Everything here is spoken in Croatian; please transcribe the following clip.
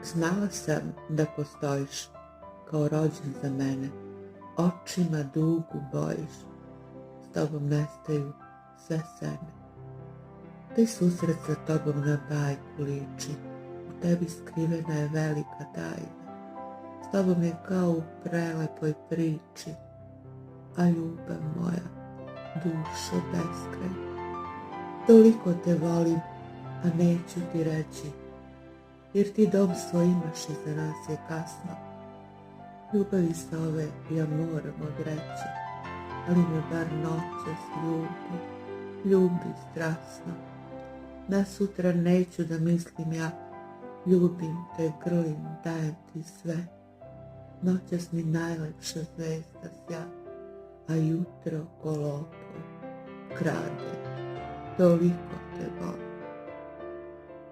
Znala sam da postojiš kao rođen za mene, očima dugu bojiš, s tobom nestaju sve sene. Taj susret sa tobom na bajku liči, u tebi skrivena je velika tajna. S tobom je kao u prelepoj priči, a ljubav moja, dušo beskraj. Toliko te volim, a neću ti reći, jer ti dom svoj imaš i za nas je kasno. Ljubavi se ove ja moram odreći, ali me bar noćas ljubi strasno. Na sutra neću da mislim ja, ljubim te, grlim, dajem ti sve. Noćas mi najlepša zvezda sja, a jutro ko lopov krade, toliko te volim.